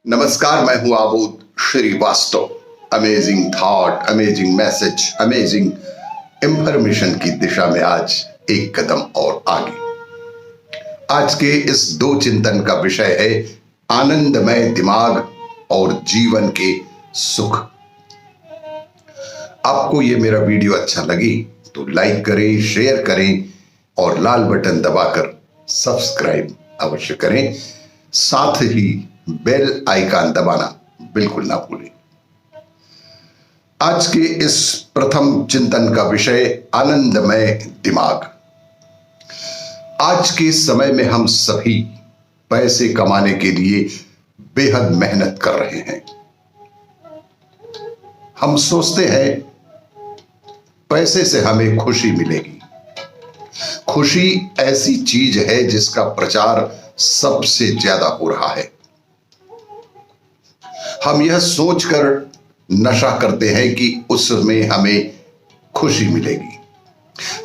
नमस्कार, मैं हूं Abood Srivastava. Amazing thought, amazing message, amazing information की दिशा में आज एक कदम और आगे। आज के इस दो चिंतन का विषय है आनंदमय दिमाग और जीवन के सुख। आपको ये मेरा वीडियो अच्छा लगे तो लाइक करें, शेयर करें और लाल बटन दबाकर सब्सक्राइब अवश्य करें। साथ ही बेल आइकन दबाना बिल्कुल ना भूलें। आज के इस प्रथम चिंतन का विषय आनंदमय दिमाग। आज के समय में हम सभी पैसे कमाने के लिए बेहद मेहनत कर रहे हैं। हम सोचते हैं पैसे से हमें खुशी मिलेगी। खुशी ऐसी चीज है जिसका प्रचार सबसे ज्यादा हो रहा है। हम यह सोचकर नशा करते हैं कि उसमें हमें खुशी मिलेगी।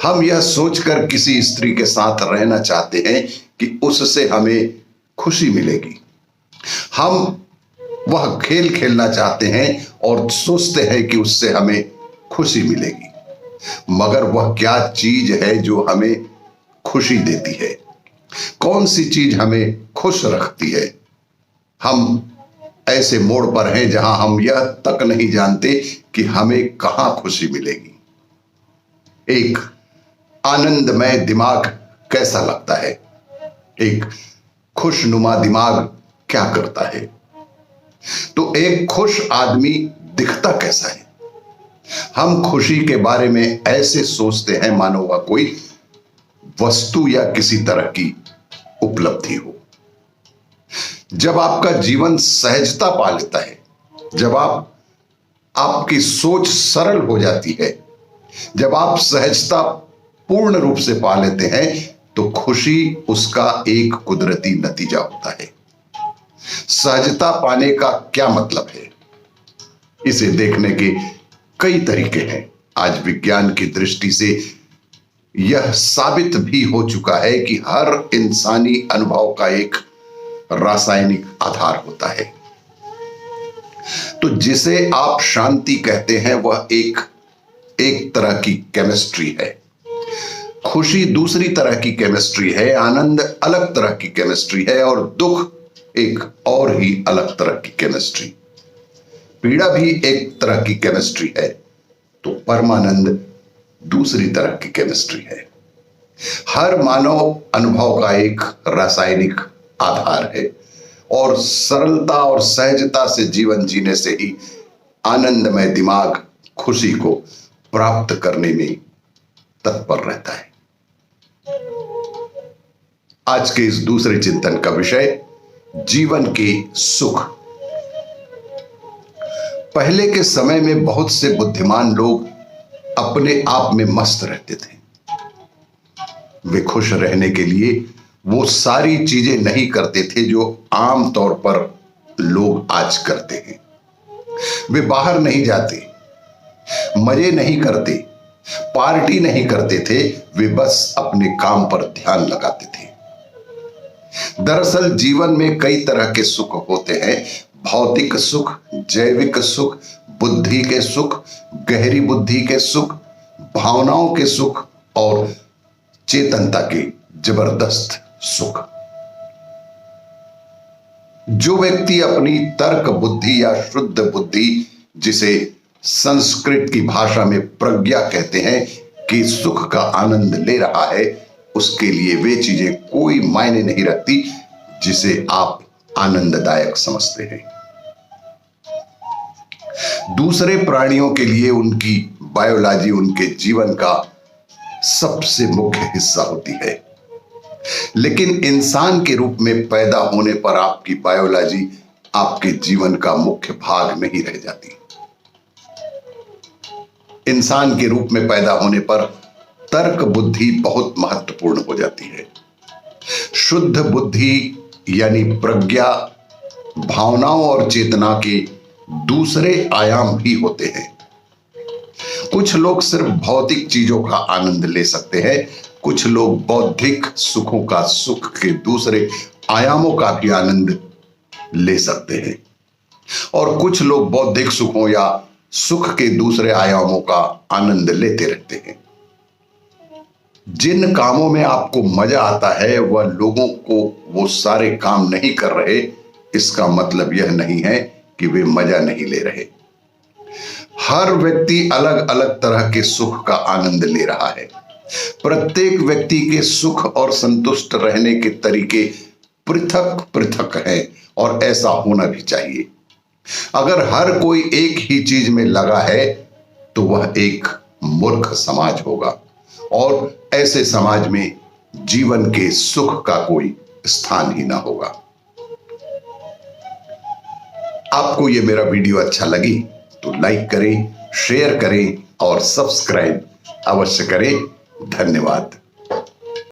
हम यह सोचकर किसी स्त्री के साथ रहना चाहते हैं कि उससे हमें खुशी मिलेगी। हम वह खेल खेलना चाहते हैं और सोचते हैं कि उससे हमें खुशी मिलेगी। मगर वह क्या चीज है जो हमें खुशी देती है? कौन सी चीज हमें खुश रखती है? हम ऐसे मोड़ पर हैं जहां हम यह तक नहीं जानते कि हमें कहां खुशी मिलेगी। एक आनंदमय दिमाग कैसा लगता है? एक खुशनुमा दिमाग क्या करता है? तो एक खुश आदमी दिखता कैसा है? हम खुशी के बारे में ऐसे सोचते हैं मानो वह कोई वस्तु या किसी तरह की उपलब्धि हो। जब आपका जीवन सहजता पा लेता है, जब आपकी सोच सरल हो जाती है, जब आप सहजता पूर्ण रूप से पा लेते हैं, तो खुशी उसका एक कुदरती नतीजा होता है। सहजता पाने का क्या मतलब है? इसे देखने के कई तरीके हैं। आज विज्ञान की दृष्टि से यह साबित भी हो चुका है कि हर इंसानी अनुभव का एक रासायनिक आधार होता है। तो जिसे आप शांति कहते हैं वह एक तरह की केमिस्ट्री है। खुशी दूसरी तरह की केमिस्ट्री है। आनंद अलग तरह की केमिस्ट्री है और दुख एक और ही अलग तरह की केमिस्ट्री। पीड़ा भी एक तरह की केमिस्ट्री है, तो परमानंद दूसरी तरह की केमिस्ट्री है। हर मानव अनुभव का एक रासायनिक आधार है और सरलता और सहजता से जीवन जीने से ही आनंदमय दिमाग खुशी को प्राप्त करने में तत्पर रहता है। आज के इस दूसरे चिंतन का विषय जीवन के सुख। पहले के समय में बहुत से बुद्धिमान लोग अपने आप में मस्त रहते थे। वे खुश रहने के लिए वो सारी चीजें नहीं करते थे जो आम तौर पर लोग आज करते हैं। वे बाहर नहीं जाते, मजे नहीं करते, पार्टी नहीं करते थे। वे बस अपने काम पर ध्यान लगाते थे। दरअसल जीवन में कई तरह के सुख होते हैं। भौतिक सुख, जैविक सुख, बुद्धि के सुख, गहरी बुद्धि के सुख, भावनाओं के सुख और चेतनता के जबरदस्त सुख। जो व्यक्ति अपनी तर्क बुद्धि या शुद्ध बुद्धि, जिसे संस्कृत की भाषा में प्रज्ञा कहते हैं, कि सुख का आनंद ले रहा है, उसके लिए वे चीजें कोई मायने नहीं रखती जिसे आप आनंददायक समझते हैं। दूसरे प्राणियों के लिए उनकी बायोलॉजी उनके जीवन का सबसे मुख्य हिस्सा होती है, लेकिन इंसान के रूप में पैदा होने पर आपकी बायोलॉजी आपके जीवन का मुख्य भाग नहीं रह जाती। इंसान के रूप में पैदा होने पर तर्क बुद्धि बहुत महत्वपूर्ण हो जाती है। शुद्ध बुद्धि यानी प्रज्ञा भावनाओं और चेतना के दूसरे आयाम भी होते हैं। कुछ लोग सिर्फ भौतिक चीजों का आनंद ले सकते हैं, कुछ लोग बौद्धिक सुखों का, सुख के दूसरे आयामों का भी आनंद ले सकते हैं। और कुछ लोग बौद्धिक सुखों या सुख के दूसरे आयामों का आनंद लेते रहते हैं। जिन कामों में आपको मजा आता है वह लोगों को वो सारे काम नहीं कर रहे, इसका मतलब यह नहीं है कि वे मजा नहीं ले रहे। हर व्यक्ति अलग अलग तरह के सुख का आनंद ले रहा है। प्रत्येक व्यक्ति के सुख और संतुष्ट रहने के तरीके पृथक पृथक हैं और ऐसा होना भी चाहिए। अगर हर कोई एक ही चीज में लगा है तो वह एक मूर्ख समाज होगा और ऐसे समाज में जीवन के सुख का कोई स्थान ही ना होगा। आपको यह मेरा वीडियो अच्छा लगी तो लाइक करें, शेयर करें और सब्सक्राइब अवश्य करें। धन्यवाद।